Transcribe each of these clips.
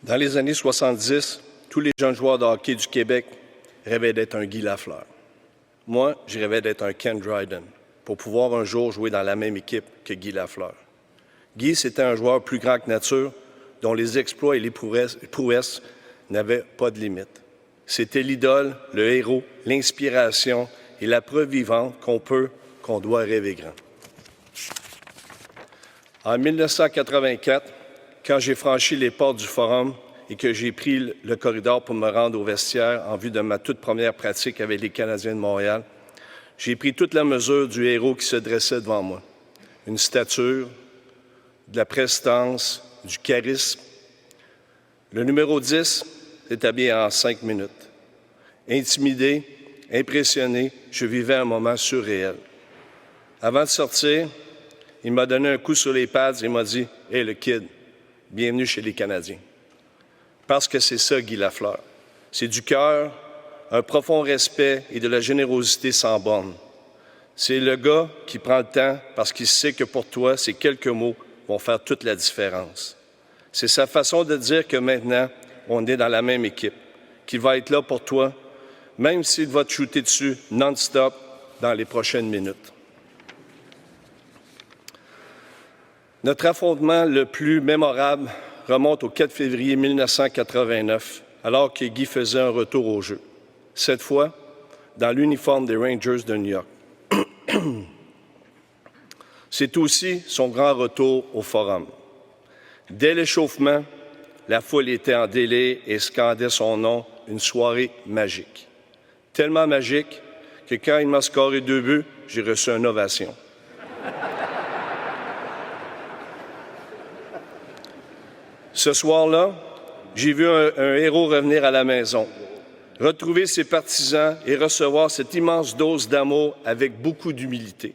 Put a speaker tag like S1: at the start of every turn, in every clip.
S1: Dans les années 70, tous les jeunes joueurs de hockey du Québec rêvaient d'être un Guy Lafleur. Moi, je rêvais d'être un Ken Dryden pour pouvoir un jour jouer dans la même équipe que Guy Lafleur. Guy, c'était un joueur plus grand que nature, dont les exploits et les prouesses n'avaient pas de limite. C'était l'idole, le héros, l'inspiration et la preuve vivante qu'on doit rêver grand. En 1984, quand j'ai franchi les portes du Forum et que j'ai pris le corridor pour me rendre au vestiaire en vue de ma toute première pratique avec les Canadiens de Montréal, j'ai pris toute la mesure du héros qui se dressait devant moi. Une stature, de la prestance, du charisme. Le numéro 10 s'est habillé en 5 minutes. Intimidé, impressionné, je vivais un moment surréel. Avant de sortir, il m'a donné un coup sur les pads et m'a dit « Hey, le kid, bienvenue chez les Canadiens. » Parce que c'est ça, Guy Lafleur. C'est du cœur, un profond respect et de la générosité sans borne. C'est le gars qui prend le temps parce qu'il sait que pour toi, ces quelques mots vont faire toute la différence. C'est sa façon de dire que maintenant, on est dans la même équipe, qu'il va être là pour toi, même s'il va te shooter dessus non-stop dans les prochaines minutes. Notre affrontement le plus mémorable remonte au 4 février 1989, alors que Guy faisait un retour au jeu. Cette fois, dans l'uniforme des Rangers de New York. C'est aussi son grand retour au Forum. Dès l'échauffement, la foule était en délai et scandait son nom, une soirée magique. Tellement magique que quand il m'a scoré 2 buts, j'ai reçu une ovation. Ce soir-là, j'ai vu un héros revenir à la maison, retrouver ses partisans et recevoir cette immense dose d'amour avec beaucoup d'humilité.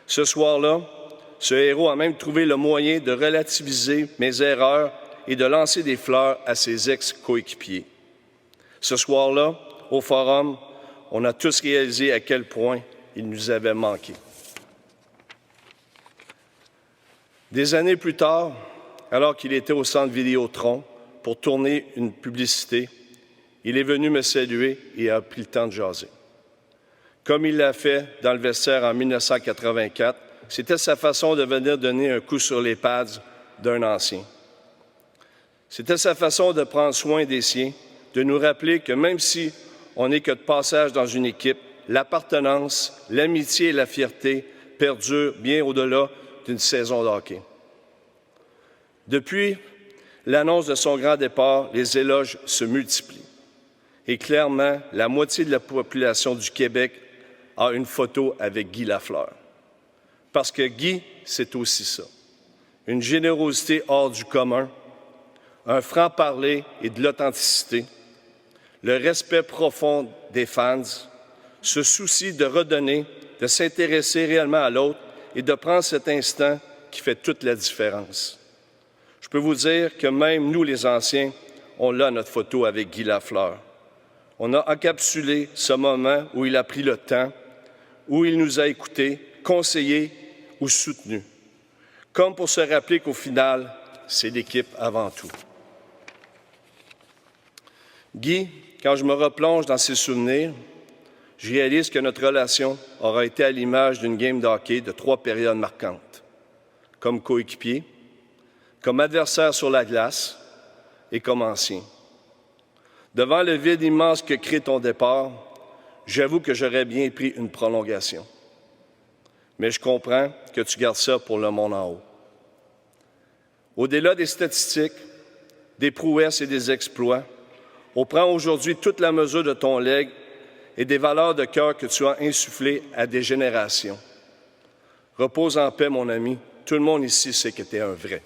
S1: Ce soir-là, ce héros a même trouvé le moyen de relativiser mes erreurs et de lancer des fleurs à ses ex-coéquipiers. Ce soir-là, au Forum, on a tous réalisé à quel point il nous avait manqué. Des années plus tard, alors qu'il était au centre Vidéotron pour tourner une publicité, il est venu me saluer et a pris le temps de jaser. Comme il l'a fait dans le vestiaire en 1984, c'était sa façon de venir donner un coup sur les pads d'un ancien. C'était sa façon de prendre soin des siens, de nous rappeler que même si on n'est que de passage dans une équipe, l'appartenance, l'amitié et la fierté perdurent bien au-delà d'une saison de hockey. Depuis l'annonce de son grand départ, les éloges se multiplient. Et clairement, la moitié de la population du Québec a une photo avec Guy Lafleur. Parce que Guy, c'est aussi ça. Une générosité hors du commun, un franc-parler et de l'authenticité, le respect profond des fans, ce souci de redonner, de s'intéresser réellement à l'autre et de prendre cet instant qui fait toute la différence. Je peux vous dire que même nous, les anciens, on l'a notre photo avec Guy Lafleur. On a encapsulé ce moment où il a pris le temps, où il nous a écoutés, conseillés ou soutenus. Comme pour se rappeler qu'au final, c'est l'équipe avant tout. Guy, quand je me replonge dans ses souvenirs, je réalise que notre relation aura été à l'image d'une game de hockey de 3 périodes marquantes. Comme coéquipier, comme adversaire sur la glace et comme ancien. Devant le vide immense que crée ton départ, j'avoue que j'aurais bien pris une prolongation. Mais je comprends que tu gardes ça pour le monde en haut. Au-delà des statistiques, des prouesses et des exploits, on prend aujourd'hui toute la mesure de ton legs et des valeurs de cœur que tu as insufflées à des générations. Repose en paix, mon ami. Tout le monde ici sait que tu es un vrai.